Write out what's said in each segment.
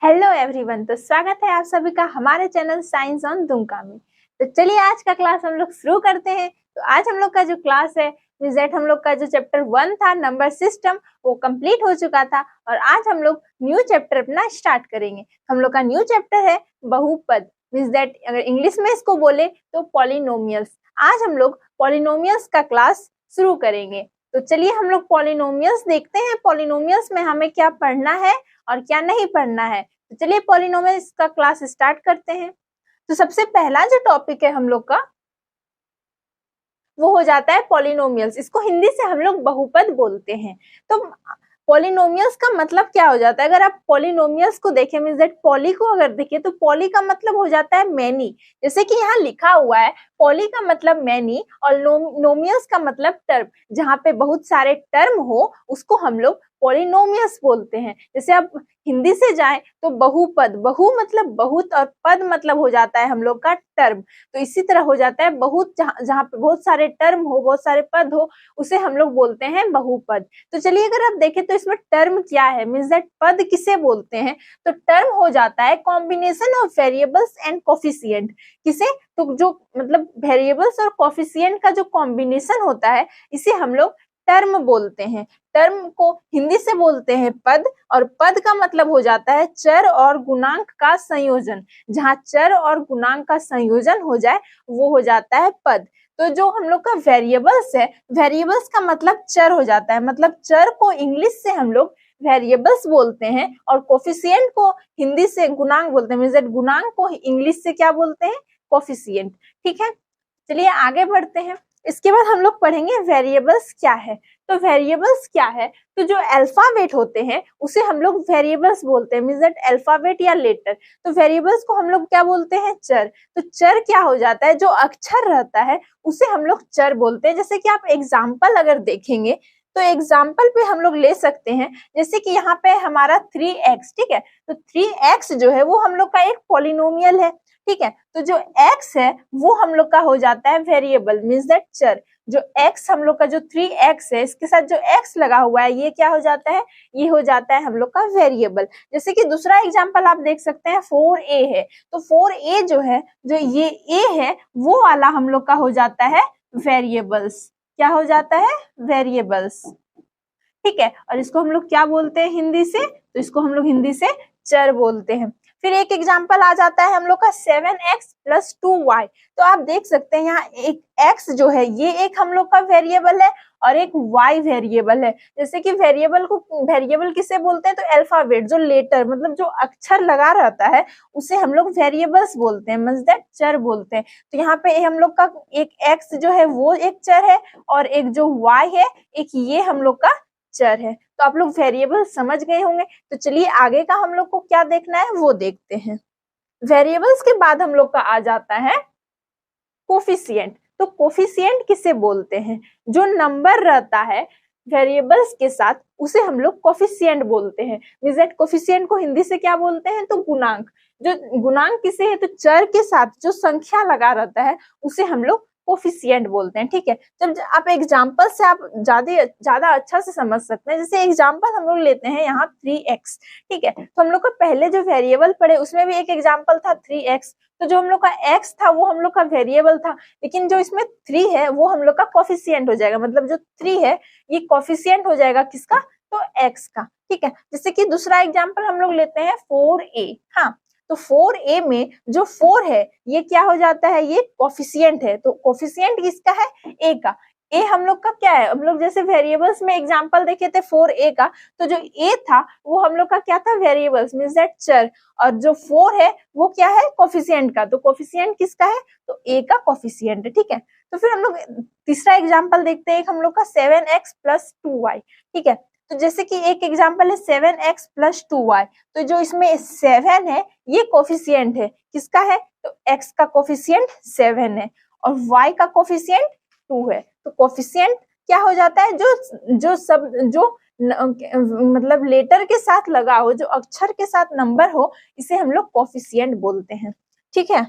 Hello everyone. तो स्वागत है आप सभी का हमारे चैनल साइंस ऑन दुमका में। तो चलिए आज का क्लास हम लोग शुरू करते हैं। तो आज हम लोग का जो क्लास है विजेट हम लोग का जो चैप्टर 1 था नंबर सिस्टम वो कंप्लीट हो चुका था और आज हम लोग न्यू चैप्टर अपना स्टार्ट करेंगे। हम लोग का न्यू चैप्टर है बहुपद, मींस दैट अगर इंग्लिश में इसको बोले तो पॉलिनोमियल्स। आज हम लोग पॉलिनोमियल्स का क्लास शुरू करेंगे। तो चलिए हम लोग पॉलिनोमियल्स देखते हैं, पॉलिनोमियल्स में हमें क्या पढ़ना है और क्या नहीं पढ़ना है। तो चलिए पॉलिनोमियल्स का क्लास स्टार्ट करते हैं। तो सबसे पहला जो टॉपिक है हम लोग का वो हो जाता है पॉलिनोमियल्स। इसको हिंदी से हम लोग बहुपद बोलते हैं। तो पॉलिनोमियल्स का मतलब क्या हो जाता है? अगर आप पॉलिनोमियल्स को देखें, मींस दैट पॉली को अगर देखें तो पॉली का मतलब हो जाता है मैनी। जैसे कि यहाँ लिखा हुआ है पॉली का मतलब मैनी और नोमियल्स का मतलब टर्म। जहाँ पे बहुत सारे टर्म हो उसको हम लोग पॉलिनोमियल्स बोलते हैं। जैसे आप हिंदी से जाएं तो बहुपद, बहु मतलब बहुत और पद मतलब हो जाता है हम लोग का टर्म। तो इसी तरह हो जाता है बहुत, जहाँ पे बहुत सारे टर्म हो, बहुत सारे पद हो, उसे हम लोग बोलते हैं बहुपद। तो चलिए अगर आप देखें तो इसमें टर्म क्या है, मींस दैट पद किसे बोलते हैं? तो टर्म हो जाता है combination of variables and coefficient. किसे? तो जो मतलब वेरिएबल्स और कोफिशिएंट का जो कॉम्बिनेशन होता है इसे हम लोग टर्म बोलते हैं। टर्म को हिंदी से बोलते हैं पद और पद का मतलब हो जाता है चर और गुणांक का संयोजन। जहाँ चर और गुणांक का संयोजन हो जाए वो हो जाता है पद। तो जो हम लोग का वेरिएबल्स है, वेरिएबल्स का मतलब चर हो जाता है, मतलब चर को इंग्लिश से हम लोग वेरिएबल्स बोलते हैं और कोफिशिएंट को हिंदी से गुणांक बोलते हैं। मींस गुणांक को इंग्लिश से क्या बोलते हैं? कोफिशिएंट। ठीक है, चलिए आगे बढ़ते हैं। इसके बाद हम लोग पढ़ेंगे वेरिएबल्स क्या है। तो वेरिएबल्स क्या है? तो जो अल्फाबेट होते हैं उसे हम लोग वेरिएबल्स बोलते हैं, मींस दैट अल्फाबेट या लेटर। तो वेरिएबल्स को हम लोग क्या बोलते हैं? चर। तो चर क्या हो जाता है? जो अक्षर रहता है उसे हम लोग चर बोलते हैं। जैसे कि आप एग्जाम्पल अगर देखेंगे तो एग्जाम्पल पे हम लोग ले सकते हैं, जैसे कि यहाँ पे हमारा 3x, ठीक है। तो 3x जो है वो हम लोग का एक पॉलिनोमियल है, ठीक है। तो जो x है वो हम लोग का हो जाता है वेरिएबल, मींस दैट चर। जो x हम लोग का जो 3x है इसके साथ जो x लगा हुआ है ये क्या हो जाता है? ये हो जाता है हम लोग का वेरिएबल। जैसे कि दूसरा एग्जांपल आप देख सकते हैं 4a है। तो 4a जो है, जो ये a है वो वाला हम लोग का हो जाता है वेरिएबल्स। क्या हो जाता है? वेरिएबल्स। ठीक है, और इसको हम लोग क्या बोलते हैं हिंदी से? तो इसको हम लोग हिंदी से चर बोलते हैं। फिर एक एग्जांपल आ जाता है हम लोग का 7x + 2y। तो आप देख सकते हैं यहाँ एक x जो है ये एक हम लोग का वेरिएबल है और एक y वेरिएबल है। जैसे कि वेरिएबल किसे बोलते हैं? तो अल्फाबेट, जो लेटर मतलब जो अक्षर लगा रहता है उसे हम लोग वेरिएबल्स बोलते हैं, मींस दैट चर बोलते हैं। तो यहाँ पे हम लोग का एक x जो है वो एक चर है और एक जो y है एक ये हम लोग का चर है। तो आप लोग वेरिएबल समझ गए होंगे। तो चलिए आगे का हम लोग को क्या देखना है वो देखते हैं। वेरिएबल्स के बाद हम लोग का आ जाता है कोफिशिएंट। तो कोफिशिएंट किसे बोलते हैं? जो नंबर रहता है वेरिएबल्स के साथ उसे हम लोग कोफिशिएंट बोलते हैं। मींस दैट कोफिशिएंट को हिंदी से क्या बोलते हैं? तो गुणांक। जो गुणांक किसे है? तो चर के साथ जो संख्या लगा रहता है उसे हम लोग कोफिशिएंट बोलते हैं। ठीक है, जब आप एग्जांपल से आप ज्यादा अच्छा से समझ सकते हैं। जैसे एग्जांपल हम लोग लेते हैं यहाँ 3x, ठीक है। तो हम लोग का पहले जो वेरिएबल पढ़े उसमें भी एक एग्जांपल था 3x। तो जो हम लोग का x था वो हम लोग का वेरिएबल था, लेकिन जो इसमें 3 है वो हम लोग का कोफिशिएंट हो जाएगा। मतलब जो 3 है ये कोफिशिएंट हो जाएगा किसका? तो x का। ठीक है, जैसे कि दूसरा एग्जांपल हम लोग लेते हैं 4a। हाँ, तो 4a में जो 4 है ये क्या हो जाता है? ये कोफिशिएंट है। तो कोफिशिएंट किसका है? a का। a हम लोग का क्या है? हम लोग जैसे वेरिएबल्स में एग्जांपल देखे थे 4a का, तो जो a था वो हम लोग का क्या था? वेरिएबल्स, मींस दैट चर। और जो 4 है वो क्या है? कोफिशिएंट का। तो कोफिशिएंट किसका है? तो a का कोफिशिएंट है। ठीक है, तो फिर हम लोग तीसरा एग्जांपल देखते हैं हम लोग का 7x + 2y। ठीक है, तो जैसे कि एक एग्जांपल है 7x + 2y। तो जो इसमें 7 है ये कोफिशिएंट है, किसका है? तो x का कोफिशिएंट 7 है और y का कोफिशिएंट 2 है। तो कोफिशिएंट क्या हो जाता है? जो मतलब लेटर के साथ लगा हो, जो अक्षर के साथ नंबर हो, इसे हम लोग कोफिशिएंट बोलते हैं। ठीक है,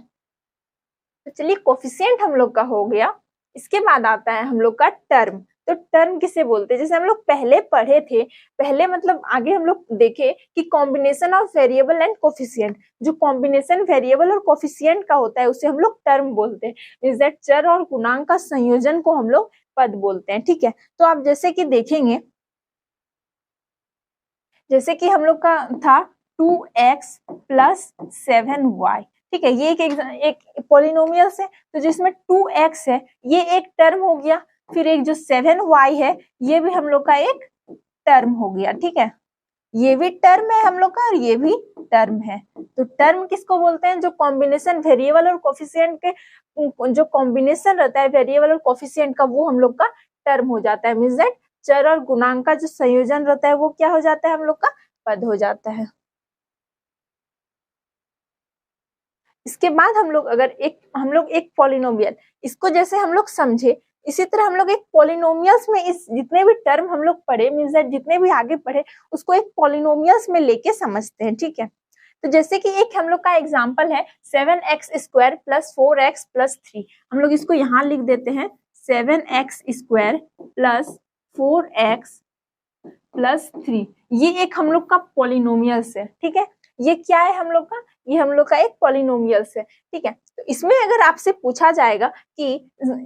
तो चलिए कोफिशिएंट हम लोग का हो गया। इसके बाद आता है हम लोग का टर्म। तो टर्म किसे बोलते हैं? जैसे हम लोग पहले पढ़े थे, पहले मतलब आगे हम लोग देखे कि combination of variable and coefficient, जो कॉम्बिनेशन वेरिएबल और कोफिशिएंट का होता है उसे हम लोग टर्म बोलते हैं। मींस दैट चर और गुणांक का संयोजन को हम लोग पद बोलते हैं। ठीक है, तो आप जैसे कि देखेंगे, जैसे कि हम लोग का था 2x प्लस 7y। ठीक है, ये एक पॉलिनोमियल है, तो जिसमें 2x है ये एक टर्म हो गया, फिर एक जो 7y है ये भी हम लोग का एक टर्म हो गया। ठीक है, ये भी टर्म है हम लोग का और ये भी टर्म है। तो टर्म किसको बोलते हैं? जो कॉम्बिनेशन वेरिएबल और कोफिशिएंट के, जो कॉम्बिनेशन रहता है वेरिएबल और कोफिशिएंट का, वो हम लोग का टर्म हो जाता है। मींस दैट चर और गुणांक का जो संयोजन रहता है वो क्या हो जाता है? हम लोग का पद हो जाता है। इसके बाद हम लोग अगर एक पॉलिनोमियल, इसको जैसे हम लोग समझे, इसी तरह हम लोग एक पॉलिनोमियल्स में इस जितने भी टर्म हम लोग पढ़े, मींस दैट जितने भी आगे पढ़े उसको एक पॉलिनोमियल्स में लेके समझते हैं। ठीक है, तो जैसे कि एक हम लोग का एग्जांपल है 7x square plus 4x plus 3। हम लोग इसको यहाँ लिख देते हैं 7x square plus 4x plus 3। ये एक हम लोग का पॉलिनोमियल्स है। ठीक है, ये क्या है हम लोग का? ये हम लोग का एक पॉलिनोमियल्स है। ठीक है, तो इसमें अगर आपसे पूछा जाएगा कि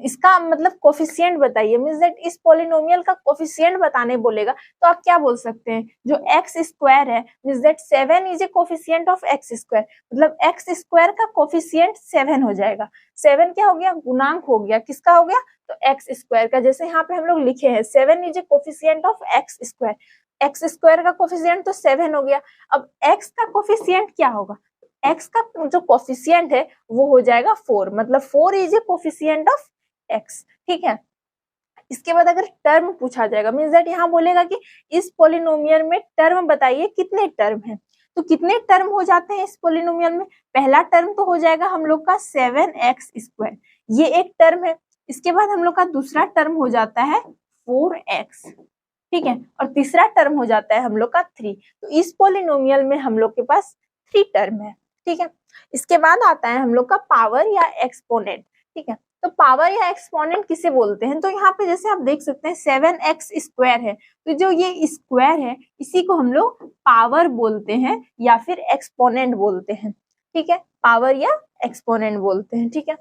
इसका मतलब कोफिशिएंट बताइए, मींस दैट इस पॉलिनोमियल का कोफिशिएंट बताने बोलेगा, तो आप क्या बोल सकते हैं? जो एक्स स्क्वायर है, means that 7 is a coefficient of x square, मतलब एक्स स्क्वायर का कोफिशिएंट 7 हो जाएगा। 7 क्या हो गया? गुणांक हो गया। किसका हो गया? तो एक्स स्क्वायर का। जैसे यहाँ पे हम लोग लिखे हैं 7 is a coefficient of x square, x square का कोफिशिएंट तो 7 हो गया। अब एक्स का कोफिशिएंट क्या होगा? एक्स का जो कोफिशिएंट है वो हो जाएगा 4, मतलब 4 is a coefficient of x. ठीक है, इसके बाद अगर टर्म पूछा जाएगा, मींस दैट यहाँ बोलेगा कि इस पॉलिनोमियल में टर्म बताइए, कितने टर्म हैं? तो कितने टर्म हो जाते हैं इस पॉलिनोमियल में? पहला टर्म तो हो जाएगा हम लोग का 7x स्क्वायर, ये एक टर्म है। इसके बाद हम लोग का दूसरा टर्म हो जाता है 4x। ठीक है, और तीसरा टर्म हो जाता है हम लोग का 3। तो इस पॉलिनोमियल में हम लोग के पास 3 टर्म है। ठीक है, इसके बाद आता है हम लोग का पावर या एक्सपोनेंट। ठीक है, तो पावर या एक्सपोनेंट किसे बोलते हैं? तो यहाँ पे जैसे आप देख सकते हैं 7x स्क्वायर है, तो जो ये स्क्वायर है इसी को हम लोग पावर बोलते हैं या फिर एक्सपोनेंट बोलते हैं। ठीक है, पावर या एक्सपोनेंट बोलते हैं। ठीक है,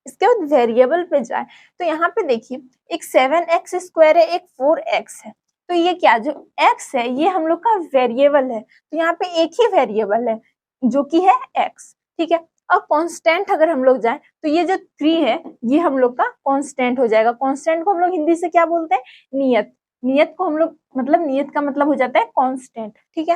इसके बाद वेरिएबल पे जाए तो यहाँ पे देखिए एक 7x स्क्वायर है, एक 4x है। तो ये क्या, जो x है ये हम लोग का वेरिएबल है, तो यहाँ पे एक ही वेरिएबल है जो कि है x। ठीक है, और कांस्टेंट अगर हम लोग जाए तो ये जो 3 है ये हम लोग का कांस्टेंट हो जाएगा। कांस्टेंट को हम लोग हिंदी से क्या बोलते हैं? नियत। नियत को हम लोग मतलब नियत का मतलब हो जाता है कांस्टेंट। ठीक है,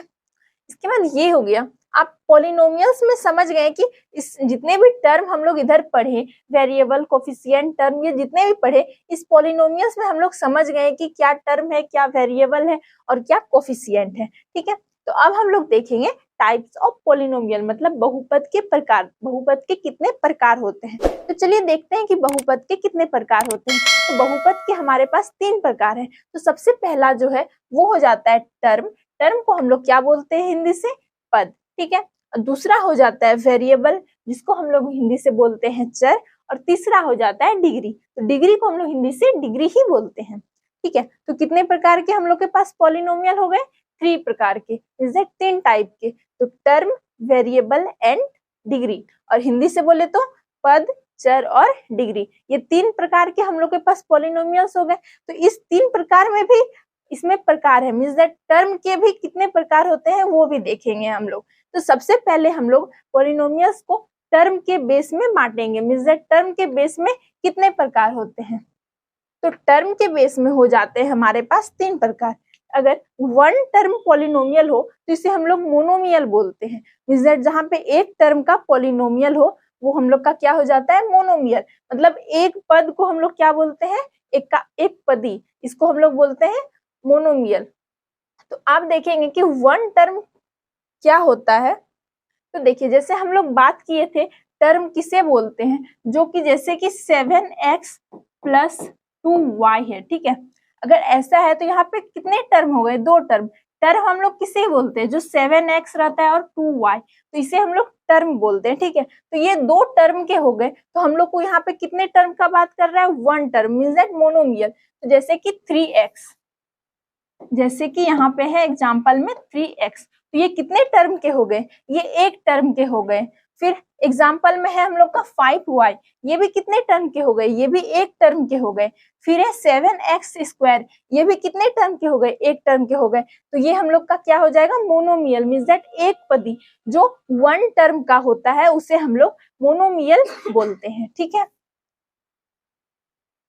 इसके बाद ये हो गया, आप पॉलिनोमियल्स में समझ गए कि इस जितने भी टर्म हम लोग इधर पढ़े, वेरिएबल, कोफिशिएंट टर्म, ये जितने भी पढ़े, इस पॉलिनोमियल्स में हम लोग समझ गए कि क्या टर्म है, क्या वेरिएबल है और क्या कोफिशिएंट है। ठीक है, तो अब हम लोग देखेंगे टाइप्स ऑफ पॉलिनोमियल, मतलब बहुपद के प्रकार, बहुपद के कितने प्रकार होते हैं। तो चलिए देखते हैं कि बहुपद के कितने प्रकार होते हैं। तो बहुपद के हमारे पास 3 प्रकार है। तो सबसे पहला जो है वो हो जाता है टर्म। टर्म को हम लोग क्या बोलते हैं हिंदी से? पद। ठीक है, दूसरा हो जाता है वेरिएबल, जिसको हम लोग हिंदी से बोलते हैं चर, और तीसरा हो जाता है डिग्री। तो डिग्री को हम लोग हिंदी से डिग्री ही बोलते हैं। ठीक है, तो कितने प्रकार के हम लोग के पास पॉलिनोमियल हो गए? 3 प्रकार के, इज दैट 3 टाइप के। तो टर्म, वेरिएबल एंड डिग्री, और हिंदी से बोले तो पद, चर और डिग्री। ये 3 प्रकार के हम लोग के पास पॉलिनोमियल्स हो गए। तो इस 3 प्रकार में भी इसमें प्रकार है, मींस दैट टर्म के भी कितने प्रकार होते हैं वो भी देखेंगे हम लोग। तो सबसे पहले हम लोग पॉलिनोमियल्स को टर्म के बेस में बांटेंगे, मींस दैट टर्म के बेस में कितने प्रकार होते हैं। तो टर्म के बेस में हो जाते हैं हमारे पास 3 प्रकार। अगर 1 टर्म पॉलिनोमियल हो तो इसे हम लोग मोनोमियल बोलते हैं, मींस दैट जहाँ पे एक टर्म का पॉलिनोमियल हो वो हम लोग का क्या हो जाता है? मोनोमियल। मतलब एक पद को हम लोग क्या बोलते हैं? एक पदी, इसको हम लोग बोलते हैं मोनोमियल। तो आप देखेंगे कि 1 टर्म क्या होता है। तो देखिए जैसे हम लोग बात किए थे टर्म किसे बोलते हैं, जो कि जैसे कि 7x प्लस 2y है। ठीक है, अगर ऐसा है तो यहाँ पे कितने टर्म हो गए? 2 टर्म। टर्म हम लोग किसे बोलते हैं? जो 7x रहता है और 2y, तो इसे हम लोग टर्म बोलते हैं, ठीक है। तो ये 2 टर्म के हो गए, तो हम लोग को यहाँ पे कितने टर्म का बात कर रहा है, 1 टर्म, मींस दैट मोनोमियल। तो जैसे कि 3x, जैसे कि यहाँ पे है एग्जाम्पल में 3x, तो ये कितने टर्म के हो गए, ये 1 टर्म के हो गए। फिर एग्जाम्पल में है हम लोग का 5y, ये भी कितने टर्म के हो गए, ये भी 1 टर्म के हो गए। फिर है 7x², ये भी कितने टर्म के हो गए, 1 टर्म के हो गए। तो ये हम लोग का क्या हो जाएगा, मोनोमियल, मींस दैट एक पदी जो 1 टर्म का होता है उसे हम लोग मोनोमियल बोलते हैं, ठीक है।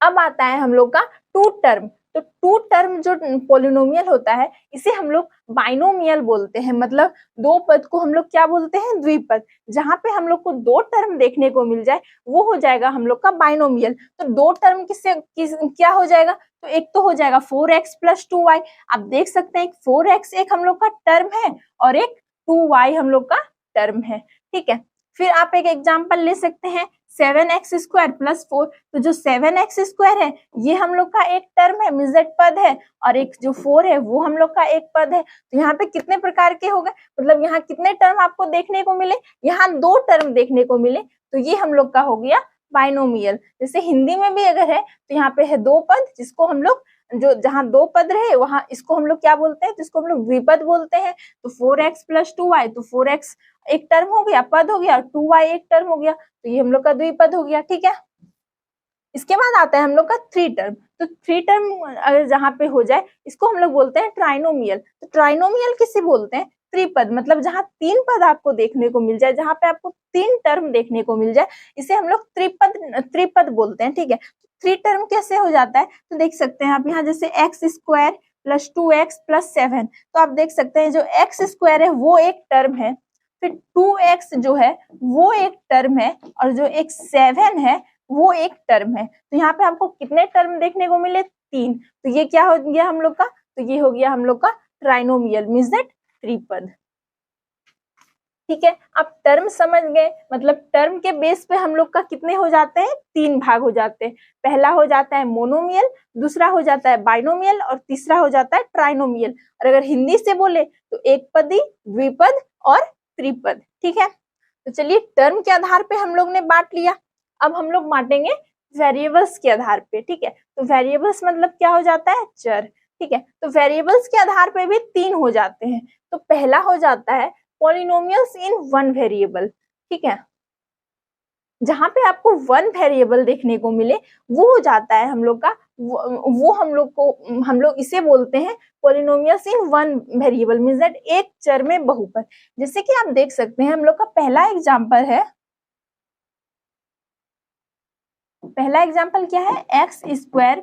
अब आता है हम लोग का 2 टर्म। तो 2 टर्म जो पोलिनोमियल होता है इसे हम लोग बाइनोमियल बोलते हैं, मतलब 2 पद को हम लोग क्या बोलते हैं, द्विपद। जहां पे हम लोग को 2 टर्म देखने को मिल जाए वो हो जाएगा हम लोग का बाइनोमियल। तो 2 टर्म क्या हो जाएगा, तो एक तो हो जाएगा 4x + 2y। आप देख सकते हैं 4x एक हम लोग का टर्म है और एक 2y हम लोग का टर्म है, ठीक है। फिर आप एक एग्जाम्पल ले सकते हैं 7x² + 4। तो जो 7x² है ये हम लोग का एक टर्म है, मींस दैट पद है, और एक जो 4 है वो हम लोग का एक पद है। तो यहाँ पे कितने प्रकार के हो गए, मतलब यहाँ कितने टर्म आपको देखने को मिले, यहाँ 2 टर्म देखने को मिले। तो ये हम लोग का हो गया बाइनोमियल। जैसे हिंदी में भी अगर है तो यहाँ पे है 2 पद, जिसको हम लोग जो जहाँ 2 पद रहे वहां इसको हम लोग क्या बोलते हैं, तो इसको हम लोग द्विपद बोलते हैं। तो 4x + 2y, तो 4x एक टर्म हो गया, पद हो गया, 2y एक टर्म हो गया, तो ये हम लोग का द्विपद हो गया, ठीक है। इसके बाद आता है हम लोग का 3 टर्म। तो 3 टर्म अगर जहाँ पे हो जाए इसको हम लोग बोलते हैं ट्राइनोमियल। तो ट्राइनोमियल किसे बोलते हैं, त्रिपद, मतलब जहाँ 3 पद आपको देखने को मिल जाए, जहाँ पे आपको 3 टर्म देखने को मिल जाए इसे हम लोग त्रिपद बोलते हैं, ठीक है। 3 टर्म कैसे हो जाता है, तो देख सकते हैं आप यहाँ जैसे x² + 2x + 7। तो आप देख सकते हैं जो x² है वो एक टर्म है, फिर 2x जो है वो एक टर्म है, और जो एक 7 है वो एक टर्म है। तो यहाँ पे आपको कितने टर्म देखने को मिले, 3। तो ये क्या हो गया हम लोग का, तो ये हो गया हम लोग का ट्राइनोमियल, मींस दैट त्रिपद, ठीक है। आप टर्म समझ गए, मतलब टर्म के बेस पे हम लोग का कितने हो जाते हैं, 3 भाग हो जाते हैं। पहला हो जाता है मोनोमियल, दूसरा हो जाता है बाइनोमियल, और तीसरा हो जाता है ट्राइनोमियल। और अगर हिंदी से बोले तो एक पदी, द्विपद और त्रिपद, ठीक है। तो चलिए टर्म के आधार पे हम लोग ने बांट लिया, अब हम लोग बांटेंगे वेरिएबल्स के आधार पे, ठीक है। तो वेरिएबल्स मतलब क्या हो जाता है, चर, ठीक है। तो वेरिएबल्स के आधार पे भी 3 हो जाते हैं। तो पहला हो जाता है पॉलिनोमियल्स इन 1 वेरिएबल, ठीक है। जहां पे आपको 1 वेरिएबल देखने को मिले वो हो जाता है हम लोग का वो हम लोग इसे बोलते हैं polynomials in 1 variable, means that एक चर में बहुपद। जैसे कि आप देख सकते हैं हम लोग का पहला एग्जांपल क्या है, x²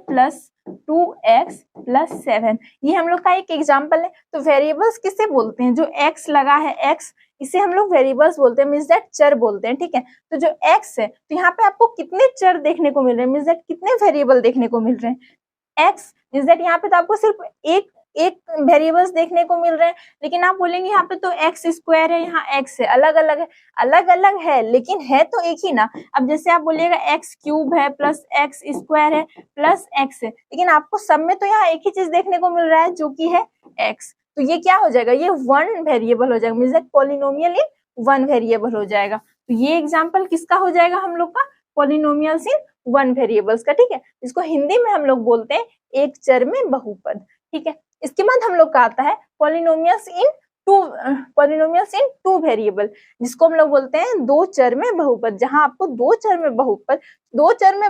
+ 2x + 7। ये हम लोग का एक एग्जांपल है। तो वेरिएबल्स किसे बोलते हैं, जो x लगा है x, इसे हम लोग वेरिएबल्स बोलते हैं, मींस दैट चर बोलते हैं, ठीक है। तो जो x है तो यहाँ पे आपको कितने चर देखने को मिल रहे हैं, मींस दैट कितने वेरिएबल देखने को मिल रहे हैं, x, मींस दैट यहाँ पे तो आपको सिर्फ एक वेरिएबल्स देखने को मिल रहे हैं। लेकिन आप बोलेंगे यहाँ पे तो x² है, यहाँ x है, अलग अलग है, लेकिन है तो एक ही ना। अब जैसे आप बोलिएगा x³ है + x² है + x है, लेकिन आपको सब में तो यहाँ एक ही चीज देखने को मिल रहा है जो कि है x। तो ये क्या हो जाएगा, ये 1 वेरिएबल हो जाएगा, means that polynomial in 1 variable हो जाएगा। तो ये एग्जांपल किसका हो जाएगा हम लोग का, पॉलिनोमियल्स इन 1 वेरिएबल्स का, ठीक है। इसको हिंदी में हम लोग बोलते हैं एक चर में बहुपद, ठीक है। इसके बाद हम लोग का आता है पॉलिनोमियल्स इन 2 वेरिएबल, जिसको हम लोग बोलते हैं 2 चर में बहुपद। जहां आपको 2 चर में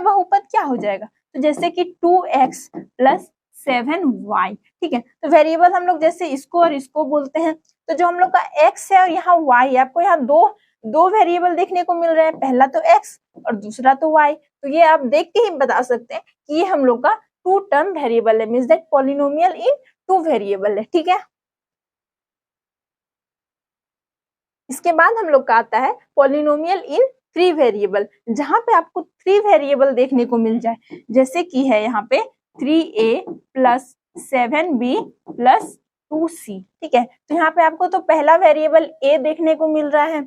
बहुपद क्या हो जाएगा, तो जैसे कि 2x + 7y, ठीक है। तो वेरिएबल हम लोग जैसे इसको और इसको बोलते हैं। तो जो हम लोग का x है और यहाँ y है, आपको यहाँ दो वेरिएबल देखने को मिल रहे हैं, पहला तो x और दूसरा तो y। तो ये आप देख के ही बता सकते हैं कि ये हम लोग का 2 टर्म वेरिएबल है, means that polynomial in 2 variable है, ठीक है। इसके बाद हम लोग का आता है पॉलिनोमियल इन 3 वेरिएबल, जहां पे आपको 3 वेरिएबल देखने को मिल जाए, जैसे कि है यहाँ पे 3a + 7b + 2c, ठीक है। तो यहाँ पे आपको तो पहला वेरिएबल a देखने को मिल रहा है,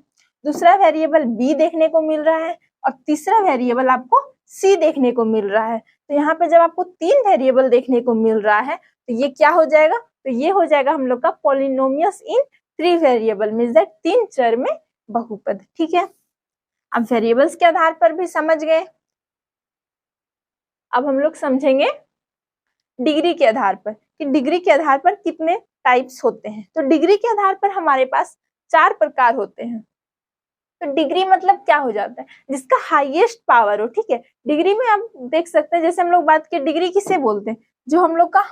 दूसरा वेरिएबल b देखने को मिल रहा है, और तीसरा वेरिएबल आपको c देखने को मिल रहा है। तो यहाँ पे जब आपको 3 वेरिएबल देखने को मिल रहा है तो ये क्या हो जाएगा, तो ये हो जाएगा हम लोग का polynomials in 3 variable, means that 3 चर में बहुपद। ठीक है, अब वेरिएबल्स के आधार पर भी समझ गए, अब हम लोग समझेंगे डिग्री के आधार पर कि डिग्री के आधार पर कितने टाइप्स होते हैं। तो डिग्री के आधार पर हमारे पास 4 प्रकार होते हैं। तो डिग्री मतलब क्या हो जाता है, जिसका हाईएस्ट पावर हो। ठीक है, डिग्री में आप देख सकते हैं, जैसे हम लोग बात की डिग्री किसे बोलते हैं, जो हम लोग का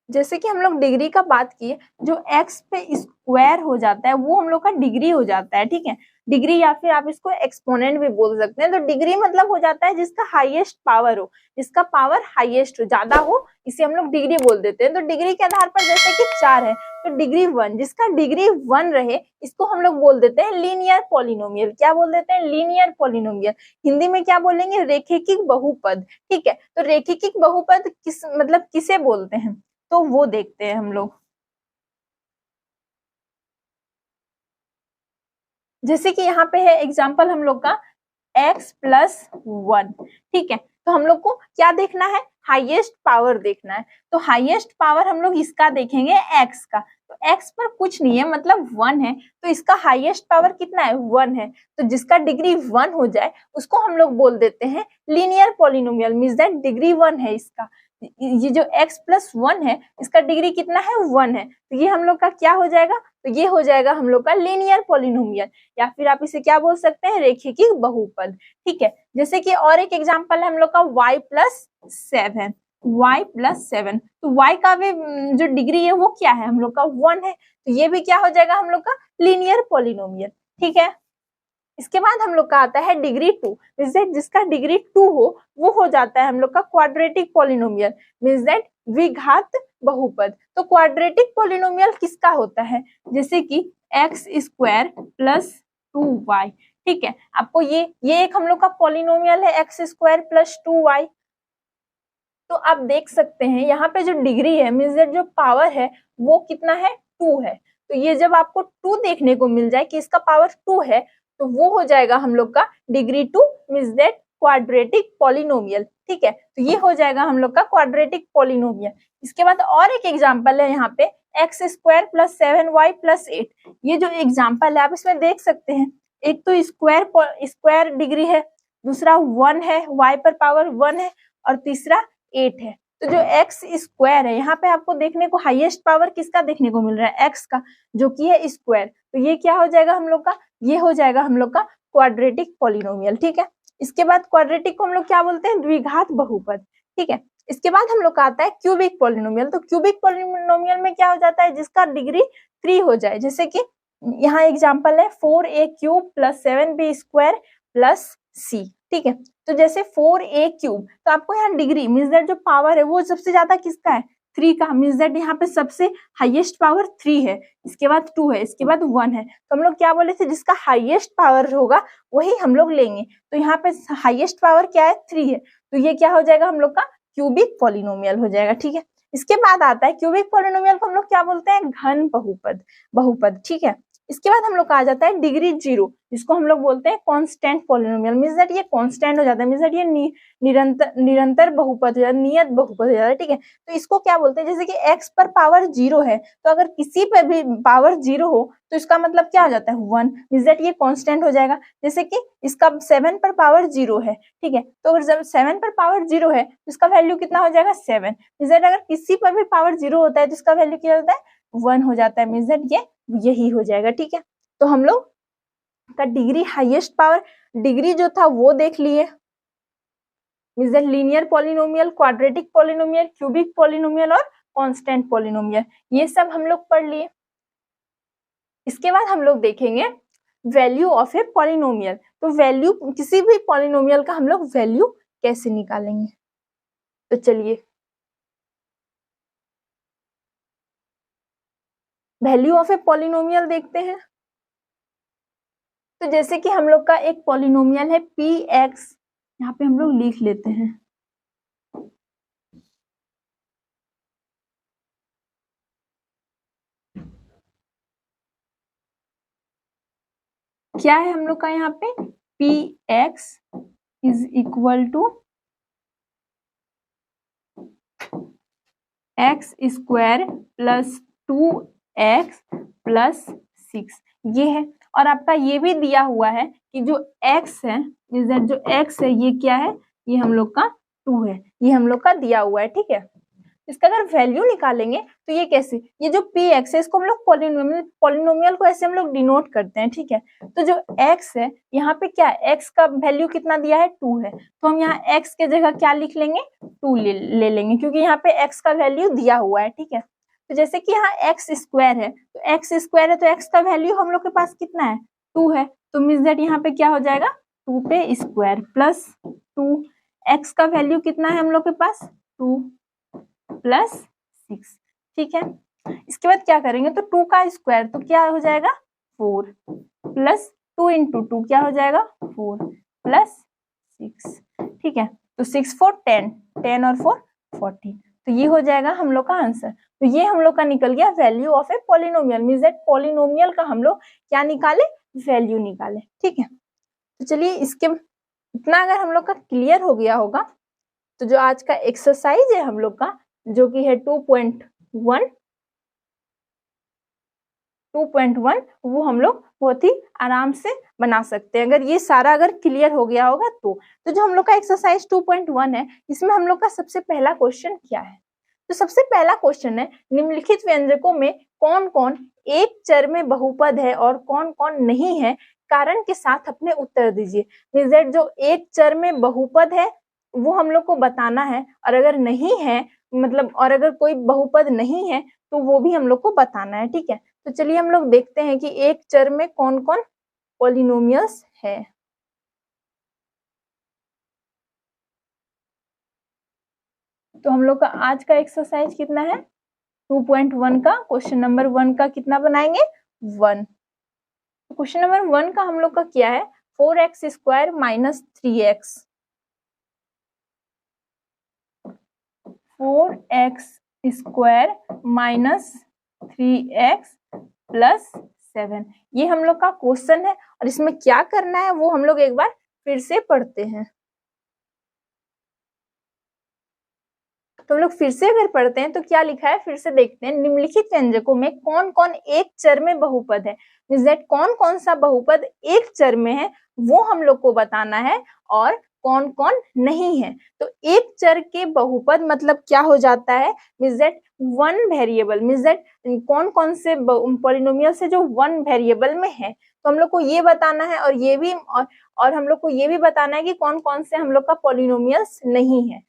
जैसे कि हम लोग डिग्री का बात किए, जो एक्स पे स्क्वायर हो जाता है वो हम लोग का डिग्री हो जाता है। ठीक है, डिग्री या फिर आप इसको एक्सपोनेंट भी बोल सकते हैं। तो डिग्री मतलब हो जाता है जिसका हाईएस्ट पावर हो, जिसका पावर हाईएस्ट हो, ज्यादा हो, इसे हम लोग डिग्री बोल देते हैं। तो डिग्री के आधार पर जैसे कि 4 है, तो डिग्री 1, जिसका डिग्री 1 रहे इसको हम लोग बोल देते हैं लीनियर पॉलिनोमियल। क्या बोल देते हैं, लीनियर पॉलिनोमियल। हिंदी में क्या बोलेंगे, रेखिक बहुपद। ठीक है, तो रेखिक बहुपद किस मतलब किसे बोलते हैं, तो वो देखते हैं हम लोग। जैसे कि यहाँ पे है एग्जाम्पल हम लोग का x+1। ठीक है, तो हम लोग को क्या देखना है, हाईएस्ट पावर देखना है। तो हाईएस्ट पावर हम लोग इसका देखेंगे x का, तो x पर कुछ नहीं है मतलब 1 है, तो इसका हाईएस्ट पावर कितना है, 1 है। तो जिसका डिग्री 1 हो जाए उसको हम लोग बोल देते हैं linear polynomial, means that degree 1 है इसका। ये जो x+1 है इसका डिग्री कितना है, 1 है। तो ये हम लोग का क्या हो जाएगा, तो ये हो जाएगा हम लोग का लीनियर पॉलिनोमियल, या फिर आप इसे क्या बोल सकते हैं, रेखिक बहुपद। ठीक है, जैसे कि और एक एग्जांपल है हम लोग का y+7। y+7, तो y का भी जो डिग्री है वो क्या है, हम लोग का 1 है। तो ये भी क्या हो जाएगा हम लोग का लीनियर पॉलिनोमियल। ठीक है, इसके बाद हम लोग का आता है डिग्री 2, मींस दैट जिसका डिग्री 2 हो वो हो जाता है हम लोग का क्वाड्रेटिक पॉलिनोमियल, मींस दैट द्विघात बहुपद। तो क्वाड्रेटिक पॉलिनोमियल किसका होता है, जैसे कि x² + 2y। ठीक है, आपको ये एक हम लोग का पॉलिनोमियल है x² + 2y। तो आप देख सकते हैं यहाँ पे जो डिग्री है, मींस दैट जो पावर है वो कितना है, 2 है। तो ये जब आपको 2 देखने को मिल जाए कि इसका पावर 2 है, तो वो हो जाएगा हम लोग का degree 2, means that quadratic polynomial. ठीक है, तो ये हो जाएगा हम लोग का क्वाड्रेटिक पॉलिनोमियल। इसके बाद और एक एग्जांपल है यहाँ पे x² + 7y + 8। ये जो एग्जांपल है आप इसमें देख सकते हैं, एक तो स्क्वायर डिग्री है, दूसरा 1 है, y पर पावर 1 है, और तीसरा 8 है। तो जो x² है यहाँ पे आपको देखने को हाईएस्ट पावर किसका देखने को मिल रहा है, x का, जो कि है स्क्वायर। तो ये क्या हो जाएगा हम लोग का, ये हो जाएगा हम लोग का क्वाड्रेटिक पॉलिनोमियल। ठीक है, इसके बाद क्वाड्रेटिक को हम लोग क्या बोलते हैं, द्विघात बहुपद। ठीक है, इसके बाद हम लोग का आता है क्यूबिक पॉलिनोमियल। तो क्यूबिक पॉलिनोमियल में क्या हो जाता है, जिसका डिग्री 3 हो जाए, जैसे कि यहाँ एग्जाम्पल है 4a³ + 7b² + c। ठीक है, तो जैसे 4a³, तो आपको यहाँ डिग्री मींस दैट जो पावर है वो सबसे ज्यादा किसका है, 3 का, मींस दैट यहाँ पे सबसे हाईएस्ट पावर 3 है, इसके बाद 2 है, इसके बाद 1 है। तो हम लोग क्या बोले थे, जिसका हाईएस्ट पावर होगा वही हम लोग लेंगे। तो यहाँ पे हाईएस्ट पावर क्या है, 3 है, तो ये क्या हो जाएगा हम लोग का क्यूबिक पॉलिनोमियल हो जाएगा। ठीक है, इसके बाद आता है क्यूबिक पॉलिनोमियल को हम लोग क्या बोलते हैं, घन बहुपद। ठीक है, इसके बाद हम लोग का आ जाता है डिग्री 0, जिसको हम लोग बोलते हैं कांस्टेंट पॉलिनोमियल, मींस दैट ये कांस्टेंट हो जाता है, मींस दैट ये निरंतर बहुपद हो जाता है, नियत बहुपद हो जाता है। ठीक है, तो इसको क्या बोलते हैं, जैसे कि x पर पावर 0 है, तो अगर किसी पर भी पावर 0 हो तो इसका मतलब क्या हो जाता है, 1, मींस दैट ये कांस्टेंट हो जाएगा। जैसे कि इसका 7 पर पावर 0 है। ठीक है, तो अगर जब 7 पर पावर 0 है तो इसका वैल्यू कितना हो जाएगा, 7। मींस दैट अगर किसी पर भी पावर 0 होता है तो इसका वैल्यू क्या होता है, 1 हो जाता है, मींस दैट ये यही हो जाएगा। ठीक है, तो हम लोग का डिग्री हाईएस्ट पावर डिग्री जो था वो देख लिए, means that linear polynomial, quadratic polynomial, cubic polynomial और कांस्टेंट पॉलिनोमियल, ये सब हम लोग पढ़ लिए। इसके बाद हम लोग देखेंगे वैल्यू ऑफ ए पॉलिनोमियल। तो वैल्यू किसी भी पॉलिनोमियल का हम लोग वैल्यू कैसे निकालेंगे, तो चलिए वैल्यू ऑफ ए पॉलिनोमियल देखते हैं। तो जैसे कि हम लोग का एक पॉलिनोमियल है px, यहाँ पे हम लोग लिख लेते हैं। क्या है हम लोग का यहाँ पे px is equal to x square plus 2x plus 6 ये है। और आपका ये भी दिया हुआ है कि जो x है, जो x है ये क्या है, ये हम लोग का 2 है, ये हम लोग का दिया हुआ है, ठीक है। इसका अगर वैल्यू निकालेंगे तो ये कैसे, ये जो px है इसको हम लोग पॉलिनोमियल को ऐसे हम लोग डिनोट करते हैं, ठीक है। तो जो x है यहाँ पे क्या है, x का वैल्यू कितना दिया है 2 है, तो हम यहाँ x के जगह क्या लिख लेंगे 2 ले लेंगे, क्योंकि यहाँ पे x का वैल्यू दिया हुआ है, ठीक है। तो जैसे कि यहाँ x स्क्वायर है, तो x स्क्वायर है तो x का वैल्यू हम लोग के पास कितना है 2 है, तो मीन्स दैट यहाँ पे क्या हो जाएगा 2 पे स्क्वायर प्लस 2, x का वैल्यू कितना है हम लोग के पास 2 प्लस 6, ठीक है। इसके बाद क्या करेंगे, तो 2 का स्क्वायर तो क्या हो जाएगा 4 प्लस 2 इंटू 2 क्या हो जाएगा 4 प्लस 6, ठीक है। तो 6 4 10, 10 और 4 14, तो ये हो जाएगा हम लोग का आंसर। तो ये हम लोग का निकल गया value of a polynomial, means that polynomial का हम लोग क्या निकाले, वैल्यू निकाले, ठीक है। तो चलिए इसके इतना अगर हम लोग का क्लियर हो गया होगा, तो जो आज का एक्सरसाइज है हम लोग का जो कि है 2.1 वो हम लोग बहुत ही आराम से बना सकते हैं, अगर ये सारा अगर क्लियर हो गया होगा तो जो हम लोग का एक्सरसाइज 2.1 है इसमें हम लोग का सबसे पहला क्वेश्चन क्या है, तो सबसे पहला क्वेश्चन है निम्नलिखित व्यंजकों में कौन कौन एक चर में बहुपद है और कौन कौन नहीं है, कारण के साथ अपने उत्तर दीजिए। मींस दैट जो एक चर में बहुपद है वो हम लोग को बताना है, और अगर नहीं है मतलब और अगर कोई बहुपद नहीं है तो वो भी हम लोग को बताना है, ठीक है। तो चलिए हम लोग देखते हैं कि एक चर में कौन कौन पॉलिनोमियल्स है। तो हम लोग का आज का एक्सरसाइज कितना है 2.1 का क्वेश्चन नंबर 1 का कितना बनाएंगे 1। क्वेश्चन नंबर 1 का हम लोग का क्या है 4x square minus 3x, 4x square minus 3x plus 7, ये हम लोग का क्वेश्चन है। और इसमें क्या करना है वो हम लोग एक बार फिर से पढ़ते हैं। तो हम लोग फिर से अगर पढ़ते हैं तो क्या लिखा है फिर से देखते हैं, निम्नलिखित व्यंजकों में कौन कौन एक चर में बहुपद है, मींस दैट कौन कौन सा बहुपद एक चर में है वो हम लोग को बताना है और कौन कौन नहीं है। तो एक चर के बहुपद मतलब क्या हो जाता है, means that one variable, means that कौन कौन से पॉलिनोमियल से जो वन वेरिएबल में है, तो हम लोग को ये बताना है और ये भी और हम लोग को ये भी बताना है कि कौन कौन से हम लोग का पॉलिनोमियल्स नहीं है।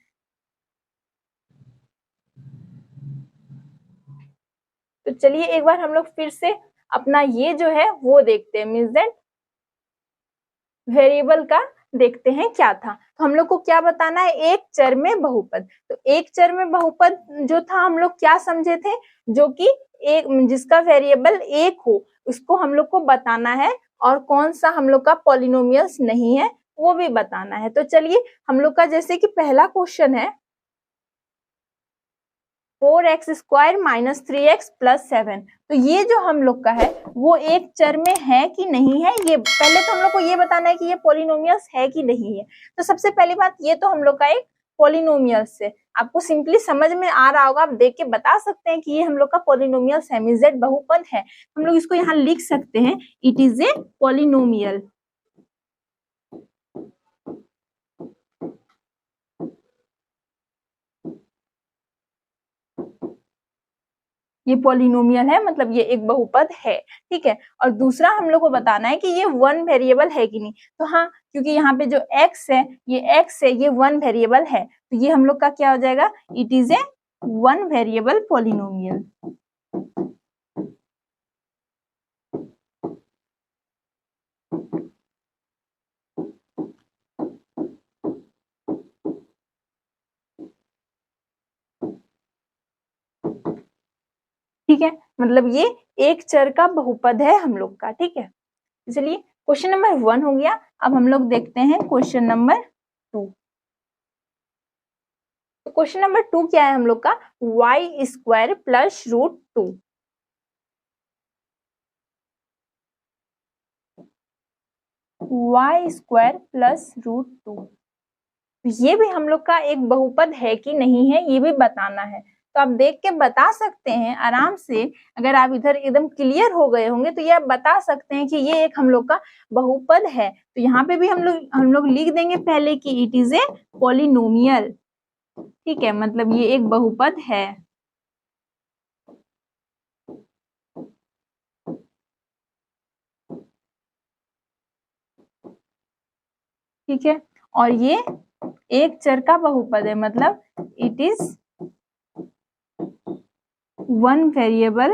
तो चलिए एक बार हम लोग फिर से अपना ये जो है वो देखते हैं, मींस दैट वेरिएबल का देखते हैं क्या था। तो हम लोग को क्या बताना है एक चर में बहुपद, तो एक चर में बहुपद जो था हम लोग क्या समझे थे, जो कि एक जिसका वेरिएबल एक हो उसको हम लोग को बताना है और कौन सा हम लोग का पॉलिनोमियल्स नहीं है वो भी बताना है। तो चलिए हम लोग का जैसे कि पहला क्वेश्चन है 4x square minus 3x plus 7, तो ये जो हम लोग का है वो एक चर में है कि नहीं है, ये पहले तो हम लोग को ये बताना है कि ये पॉलिनोमियल्स है कि नहीं है। तो सबसे पहली बात ये तो हम लोग का एक पॉलिनोमियल्स है, आपको सिंपली समझ में आ रहा होगा, आप देख के बता सकते हैं कि ये हम लोग का पॉलिनोमियल्स है, मींस दैट बहुपद है। हम लोग इसको यहाँ लिख सकते हैं इट इज ए पॉलिनोमियल। ये पॉलिनोमियल है मतलब ये एक बहुपद है, ठीक है। और दूसरा हम लोग को बताना है कि ये वन वेरिएबल है कि नहीं, तो हाँ क्योंकि यहाँ पे जो x है ये वन वेरिएबल है, तो ये हम लोग का क्या हो जाएगा it is a one variable polynomial. ठीक है, मतलब ये एक चर का बहुपद है हम लोग का, ठीक है। चलिए क्वेश्चन नंबर 1 हो गया, अब हम लोग देखते हैं क्वेश्चन नंबर 2। तो क्वेश्चन नंबर 2 क्या है हम लोग का y square plus root 2, y square plus root 2, ये भी हम लोग का एक बहुपद है कि नहीं है, ये भी बताना है। तो आप देख के बता सकते हैं आराम से, अगर आप इधर एकदम क्लियर हो गए होंगे तो ये आप बता सकते हैं कि ये एक हम लोग का बहुपद है। तो यहाँ पे भी हम लोग लिख देंगे पहले कि इट इज ए पॉलिनोमियल। ठीक है, मतलब ये एक बहुपद है। ठीक है, और ये एक चर का बहुपद है, मतलब इट इज वन वेरिएबल